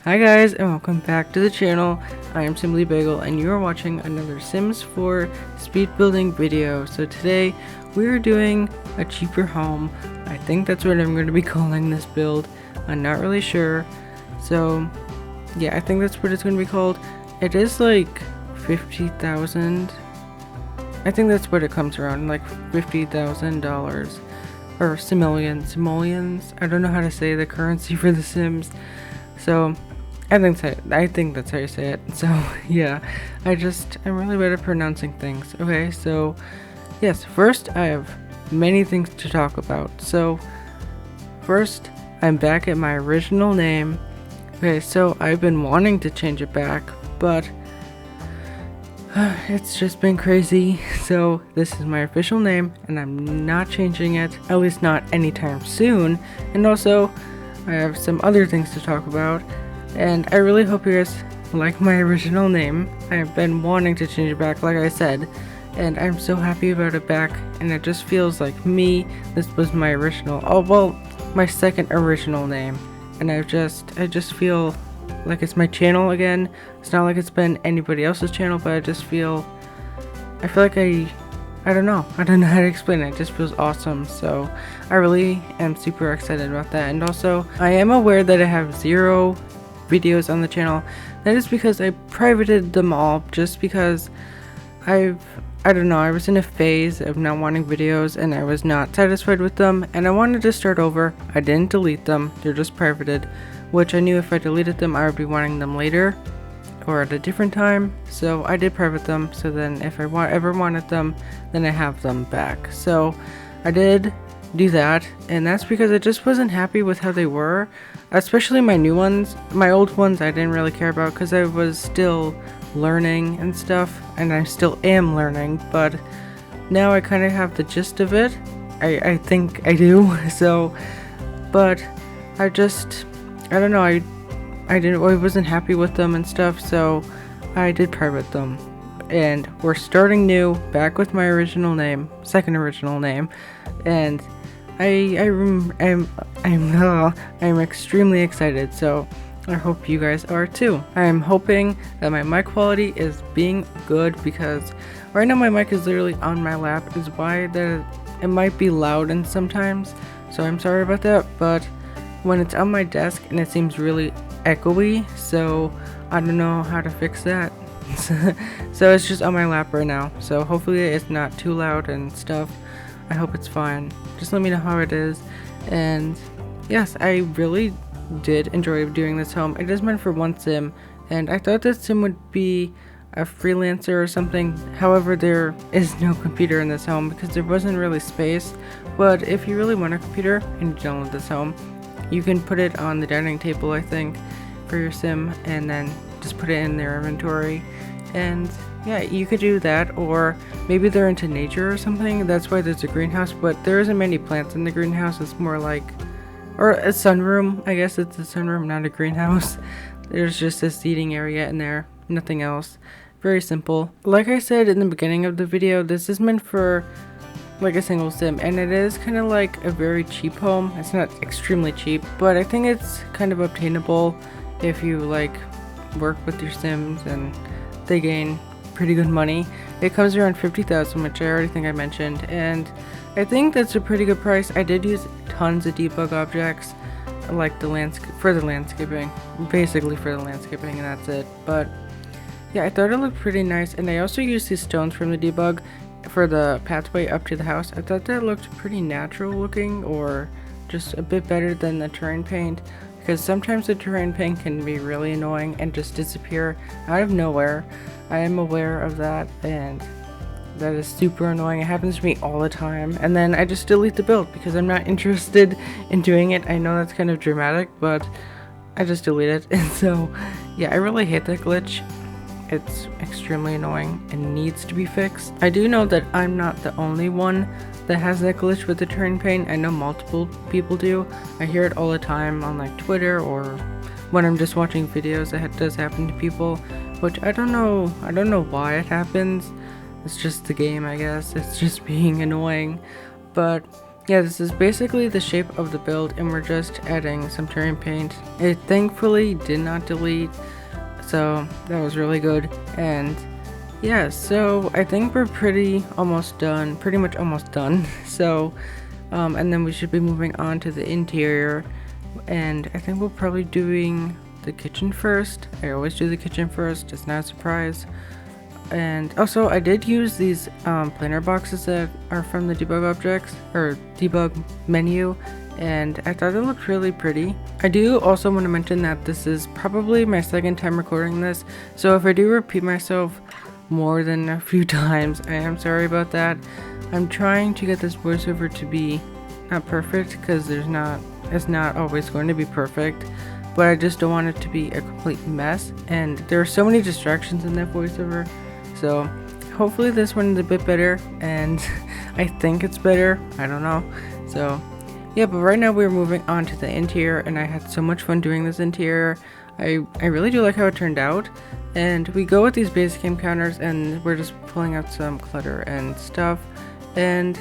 Hi guys, and welcome back to the channel. I am Simply Bagel and you are watching another Sims 4 speed building video. So today we are doing a cheaper home. I think that's what I'm going to be calling this build. I'm not really sure. So yeah, I think that's what it's going to be called. It is like 50,000. I think that's what it comes around, like $50,000 or simoleons. I don't know how to say the currency for the Sims. So I think that's how you say it. So yeah, I'm really bad at pronouncing things. Okay, so yes, first I have many things to talk about. So first, I'm back at my original name. Okay, so I've been wanting to change it back, but it's just been crazy. So this is my official name and I'm not changing it, at least not anytime soon. And also I have some other things to talk about, and I really hope you guys like my original name. I've been wanting to change it back, like I said, and I'm so happy about it back, and it just feels like me. This was my original, my second original name, and I just feel like it's my channel again. It's not like it's been anybody else's channel, but I feel like I don't know how to explain it. It just feels awesome. So I really am super excited about that. And also I am aware that I have 0 videos on the channel. That is because I privated them all, just because I don't know, I was in a phase of not wanting videos and I was not satisfied with them and I wanted to start over. I didn't delete them, they're just privated, which I knew if I deleted them I would be wanting them later or at a different time. So I did private them, so then if I ever wanted them, then I have them back. So I did do that, and that's because I just wasn't happy with how they were, especially my new ones. My old ones I didn't really care about because I was still learning and stuff, and I still am learning, but now I kind of have the gist of it. I think I do. So but I don't know, I wasn't happy with them and stuff, so I did private them. And we're starting new, back with my original name, second original name, and I'm extremely excited, so I hope you guys are too. I'm hoping that my mic quality is being good, because right now my mic is literally on my lap, is why it might be loud and sometimes, so I'm sorry about that, but when it's on my desk and it seems really echoey, so I don't know how to fix that. So it's just on my lap right now, so hopefully it's not too loud and stuff. I hope it's fine. Just let me know how it is. And yes, I really did enjoy doing this home. It is meant for one sim, and I thought this sim would be a freelancer or something. However, there is no computer in this home because there wasn't really space. But if you really want a computer and you download this home, you can put it on the dining table, I think, for your sim, and then just put it in their inventory. And yeah, you could do that, or maybe they're into nature or something. That's why there's a greenhouse, but there isn't many plants in the greenhouse. It's more like, or a sunroom. I guess it's a sunroom, not a greenhouse. There's just a seating area in there, nothing else. Very simple. Like I said in the beginning of the video, this is meant for like a single sim, and it is kind of like a very cheap home. It's not extremely cheap, but I think it's kind of obtainable if you like work with your sims and they gain pretty good money. It comes around 50,000, which I already think I mentioned, and I think that's a pretty good price. I did use tons of debug objects, like for the landscaping, basically for the landscaping, and that's it. But yeah, I thought it looked pretty nice, and I also used these stones from the debug for the pathway up to the house. I thought that looked pretty natural looking, or just a bit better than the terrain paint, because sometimes the terrain paint can be really annoying and just disappear out of nowhere. I am aware of that, and that is super annoying. It happens to me all the time, and then I just delete the build because I'm not interested in doing it. I know that's kind of dramatic, but I just delete it. And so yeah, I really hate that glitch. It's extremely annoying and needs to be fixed. I do know that I'm not the only one that has that glitch with the terrain paint. I know multiple people do. I hear it all the time on like Twitter, or when I'm just watching videos. It does happen to people, which I don't know why it happens. It's just the game, I guess. It's just being annoying. But yeah, this is basically the shape of the build, and we're just adding some terrain paint. It thankfully did not delete, so that was really good. And yeah, so I think we're pretty much almost done. So and then we should be moving on to the interior, and I think we'll probably doing the kitchen first. I always do the kitchen first, it's not a surprise. And also I did use these planer boxes that are from the debug objects or debug menu, and I thought it looked really pretty. I do also want to mention that this is probably my second time recording this, so if I do repeat myself more than a few times, I am sorry about that. I'm trying to get this voiceover to be not perfect, because it's not always going to be perfect, but I just don't want it to be a complete mess, and there are so many distractions in that voiceover. So hopefully this one is a bit better, and I think it's better, I don't know. So yeah, but right now we're moving on to the interior, and I had so much fun doing this interior. I really do like how it turned out, and we go with these base game counters, and we're just pulling out some clutter and stuff. And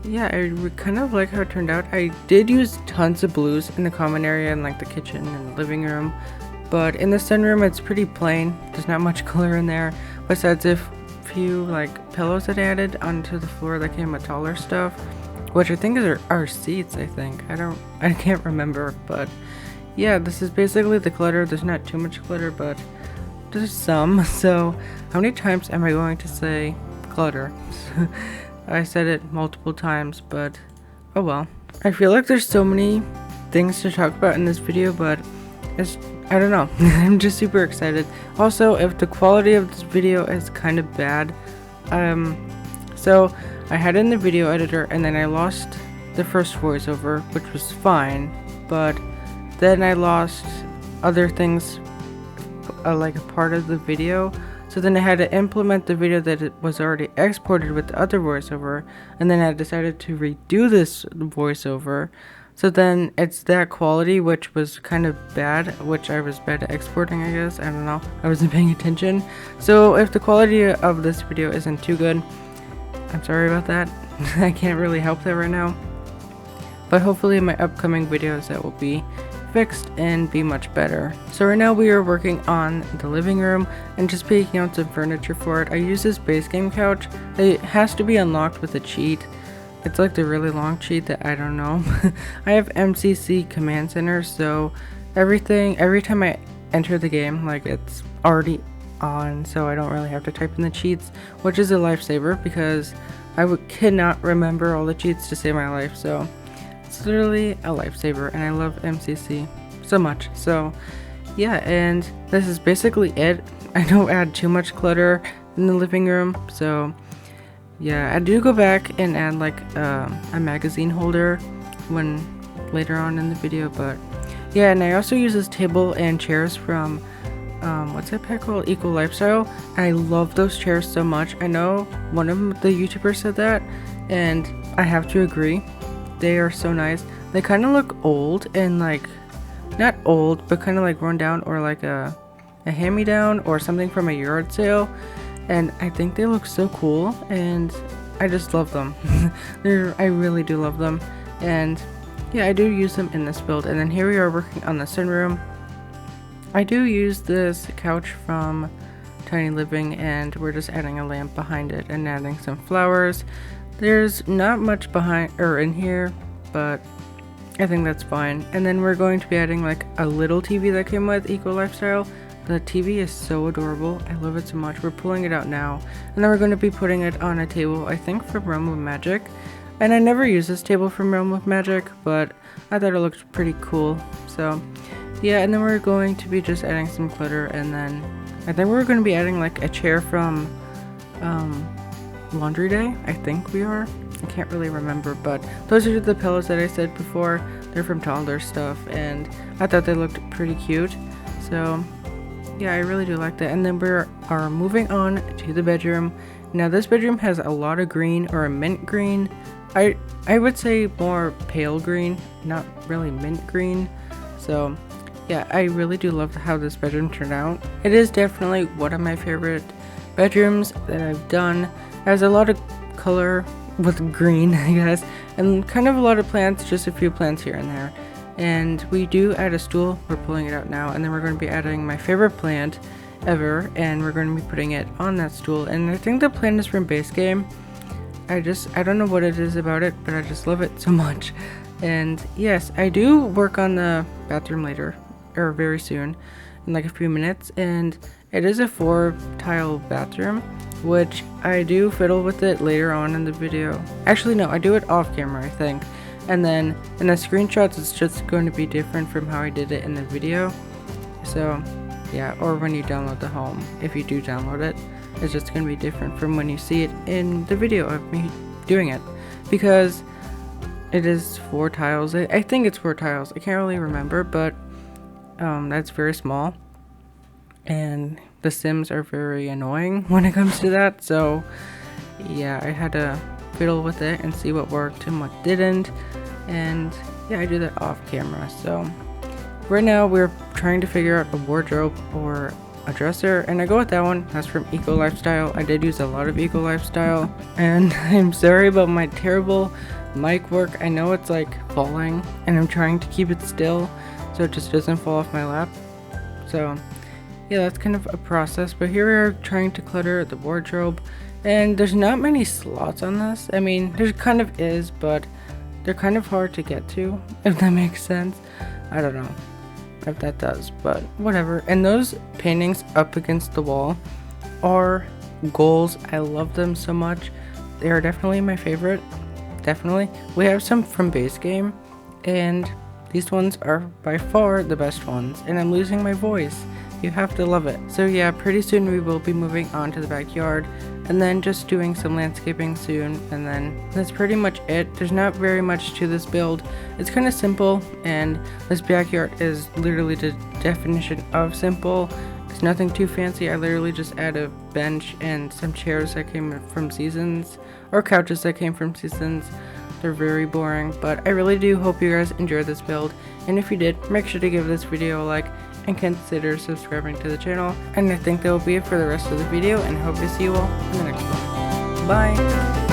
yeah, I kind of like how it turned out. I did use tons of blues in the common area and like the kitchen and the living room, but in the sunroom it's pretty plain. There's not much color in there, besides a few like pillows that I added onto the floor that came with taller stuff, which I think is our seats. I think I can't remember, but yeah, this is basically the clutter. There's not too much clutter, but there's some. So how many times am I going to say clutter? I said it multiple times, but oh well. I feel like there's so many things to talk about in this video, but I don't know. I'm just super excited. Also, if the quality of this video is kind of bad, so I had it in the video editor, and then I lost the first voiceover, which was fine, but then I lost other things, like a part of the video. So then I had to implement the video that it was already exported with the other voiceover, and then I decided to redo this voiceover. So then it's that quality, which was kind of bad, which I was bad at exporting, I guess. I don't know. I wasn't paying attention. So if the quality of this video isn't too good, I'm sorry about that. I can't really help that right now. But hopefully in my upcoming videos that will be fixed and be much better. So right now we are working on the living room and just picking out some furniture for it. I use this base game couch. It has to be unlocked with a cheat. It's like the really long cheat that I don't know. I have MCC command center, so every time I enter the game, like, it's already on, so I don't really have to type in the cheats, which is a lifesaver because I cannot remember all the cheats to save my life. So it's literally a lifesaver, and I love MCC so much. So yeah, and this is basically it. I don't add too much clutter in the living room, so yeah, I do go back and add like a magazine holder when later on in the video, but yeah. And I also use this table and chairs from what's that pack called? Eco Lifestyle. I love those chairs so much. I know one of the YouTubers said that, and I have to agree. They are so nice. They kind of look old, and like, not old, but kind of like run down, or like a hand-me-down or something from a yard sale, and I think they look so cool, and I just love them. I really do love them, and yeah, I do use them in this build. And then here we are working on the sunroom. I do use this couch from Tiny Living, and we're just adding a lamp behind it and adding some flowers. There's not much behind or in here, but I think that's fine. And then we're going to be adding like a little TV that came with Eco Lifestyle. The TV is so adorable. I love it so much. We're pulling it out now, and then we're going to be putting it on a table, I think from Realm of Magic. And I never use this table from Realm of Magic, but I thought it looked pretty cool. So yeah, and then we're going to be just adding some glitter, and then I think we're going to be adding like a chair from Laundry Day. I think we are. I can't really remember, but those are the pillows that I said before. They're from Toddler Stuff, and I thought they looked pretty cute. So yeah, I really do like that. And then we are moving on to the bedroom. Now this bedroom has a lot of green, or a mint green. I would say more pale green, not really mint green. So yeah, I really do love how this bedroom turned out. It is definitely one of my favorite bedrooms that I've done. It has a lot of color with green, I guess, and kind of a lot of plants, just a few plants here and there. And we do add a stool. We're pulling it out now, and then we're going to be adding my favorite plant ever, and we're going to be putting it on that stool. And I think the plant is from base game. I don't know what it is about it, but I just love it so much. And yes, I do work on the bathroom later, or very soon, in like a few minutes, and it is a 4-tile bathroom, which I do fiddle with it later on in the video. Actually no, I do it off camera, I think. And then in the screenshots it's just going to be different from how I did it in the video. So yeah, or when you download the home, if you do download it, it's just going to be different from when you see it in the video of me doing it, because it is 4 tiles. I think it's 4 tiles. I can't really remember, but that's very small, and the Sims are very annoying when it comes to that. So yeah, I had to fiddle with it and see what worked and what didn't, and yeah, I do that off camera. So right now we're trying to figure out a wardrobe or a dresser, and I go with that one. That's from Eco Lifestyle. I did use a lot of Eco Lifestyle, and I'm sorry about my terrible mic work. I know it's like falling, and I'm trying to keep it still so it just doesn't fall off my lap. So yeah, that's kind of a process. But here we are trying to clutter the wardrobe, and there's not many slots on this. I mean, there kind of is, but they're kind of hard to get to, if that makes sense. I don't know if that does, but whatever. And those paintings up against the wall are goals. I love them so much. They are definitely my favorite. Definitely. We have some from base game, and these ones are by far the best ones, and I'm losing my voice. You have to love it. So yeah, pretty soon we will be moving on to the backyard, and then just doing some landscaping soon, and then that's pretty much it. There's not very much to this build. It's kind of simple, and this backyard is literally the definition of simple. It's nothing too fancy. I literally just add a bench and some chairs that came from Seasons, or couches that came from Seasons. They're very boring, but I really do hope you guys enjoyed this build, and if you did, make sure to give this video a like and consider subscribing to the channel. And I think that will be it for the rest of the video, and hope to see you all in the next one. Bye!